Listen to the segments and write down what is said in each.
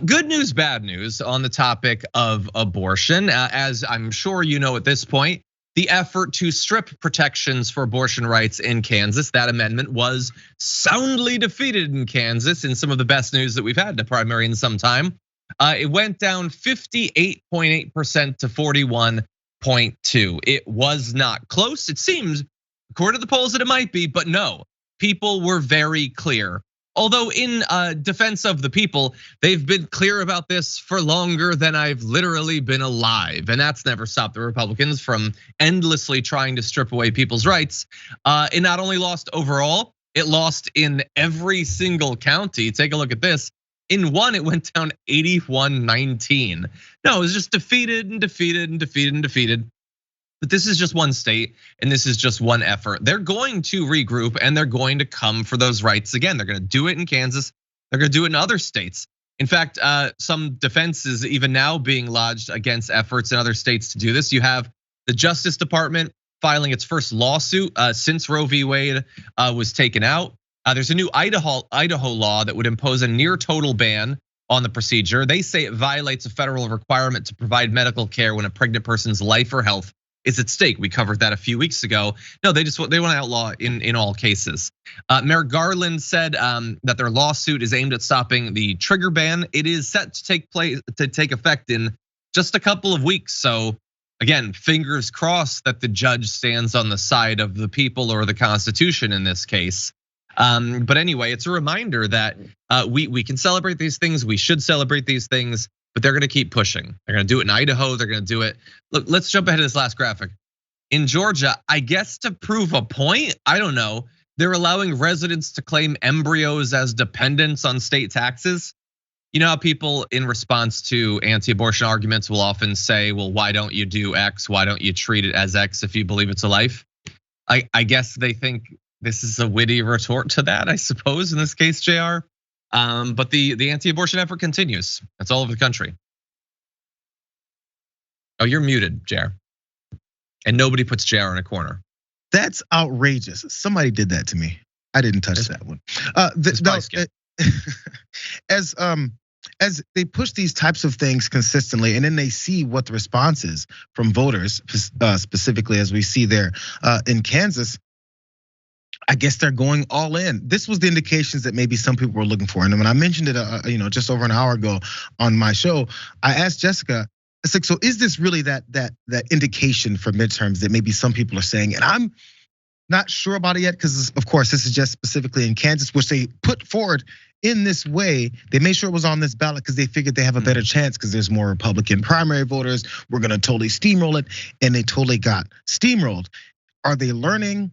Good news, bad news on the topic of abortion. As I'm sure you know at this point, the effort to strip protections for abortion rights in Kansas, that amendment was soundly defeated in Kansas in some of the best news that we've had in a primary in some time. It went down 58.8% to 41.2. It was not close. It seems, according to the polls, that it might be, but no, people were very clear. Although in defense of the people, they've been clear about this for longer than I've literally been alive. And that's never stopped the Republicans from endlessly trying to strip away people's rights. It not only lost overall, it lost in every single county. Take a look at this. In one, it went down 81-19. No, it was just defeated and defeated and defeated and defeated. But this is just one state and this is just one effort. They're going to regroup and they're going to come for those rights again. They're gonna do it in Kansas. They're gonna do it in other states. In fact, some defenses even now being lodged against efforts in other states to do this. You have the Justice Department filing its first lawsuit since Roe v. Wade was taken out. There's a new Idaho law that would impose a near total ban on the procedure. They say it violates a federal requirement to provide medical care when a pregnant person's life or health is at stake. We covered that a few weeks ago. No, they want to outlaw in all cases. Merrick Garland said that their lawsuit is aimed at stopping the trigger ban. It is set to take effect in just a couple of weeks. So again, fingers crossed that the judge stands on the side of the people or the Constitution in this case. But anyway, it's a reminder that we can celebrate these things. We should celebrate these things. But they're gonna keep pushing. They're gonna do it in Idaho. They're gonna do it. Look, let's jump ahead to this last graphic. In Georgia, I guess to prove a point, I don't know, they're allowing residents to claim embryos as dependents on state taxes. You know how people in response to anti-abortion arguments will often say, well, why don't you do X? Why don't you treat it as X if you believe it's a life? I guess they think this is a witty retort to that, I suppose, in this case, JR. But the anti-abortion effort continues. That's all over the country. Oh, you're muted, JR. And nobody puts JR in a corner. That's outrageous. Somebody did that to me. I didn't touch that one. As they push these types of things consistently, and then they see what the response is from voters, specifically as we see there in Kansas. I guess they're going all in. This was the indications that maybe some people were looking for. And when I mentioned it, just over an hour ago on my show, I asked Jessica, it's like, so is this really that indication for midterms that maybe some people are saying? And I'm not sure about it yet, because of course this is just specifically in Kansas, which they put forward in this way. They made sure it was on this ballot because they figured they have a better chance because there's more Republican primary voters. We're gonna totally steamroll it, and they totally got steamrolled. Are they learning?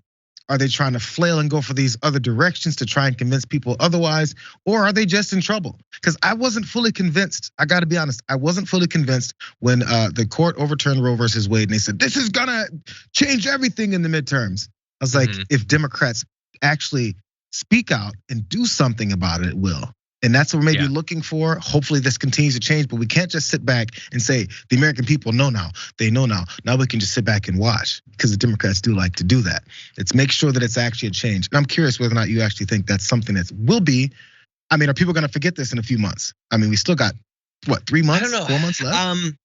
Are they trying to flail and go for these other directions to try and convince people otherwise? Or are they just in trouble? Because I wasn't fully convinced, I gotta be honest, I wasn't fully convinced when the court overturned Roe versus Wade and they said, this is gonna change everything in the midterms. I was like, if Democrats actually speak out and do something about it, it will. And that's what we're maybe looking for. Hopefully this continues to change, but we can't just sit back and say, the American people know now, they know now. Now we can just sit back and watch, because the Democrats do like to do that. It's make sure that it's actually a change. And I'm curious whether or not you actually think that's something that will be, I mean, are people gonna forget this in a few months? I mean, we still got, what, 3 months, I don't know. 4 months left?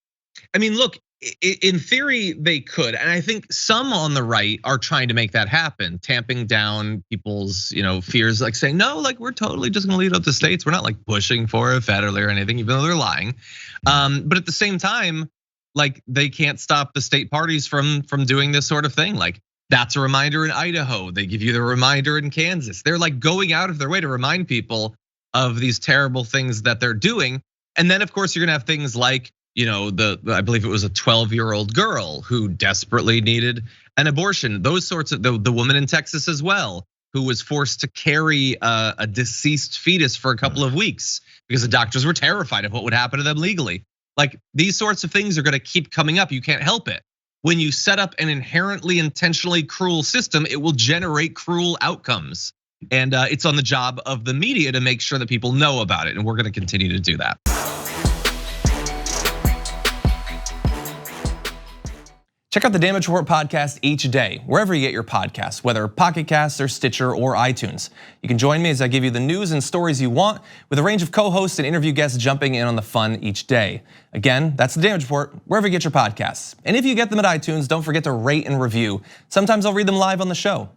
I mean, look, in theory, they could. And I think some on the right are trying to make that happen, tamping down people's fears, like saying, no, like we're totally just gonna leave it up to states. We're not like pushing for it federally or anything, even though they're lying. But at the same time, like they can't stop the state parties from doing this sort of thing. Like that's a reminder in Idaho. They give you the reminder in Kansas. They're like going out of their way to remind people of these terrible things that they're doing. And then of course you're gonna have things like, I believe it was a 12-year-old girl who desperately needed an abortion. Those sorts of, the woman in Texas as well, who was forced to carry a deceased fetus for a couple of weeks because the doctors were terrified of what would happen to them legally. Like these sorts of things are gonna keep coming up. You can't help it. When you set up an inherently intentionally cruel system, it will generate cruel outcomes. And it's on the job of the media to make sure that people know about it. And we're gonna continue to do that. Check out the Damage Report podcast each day, wherever you get your podcasts, whether Pocket Casts or Stitcher or iTunes. You can join me as I give you the news and stories you want, with a range of co-hosts and interview guests jumping in on the fun each day. Again, that's the Damage Report, wherever you get your podcasts. And if you get them at iTunes, don't forget to rate and review. Sometimes I'll read them live on the show.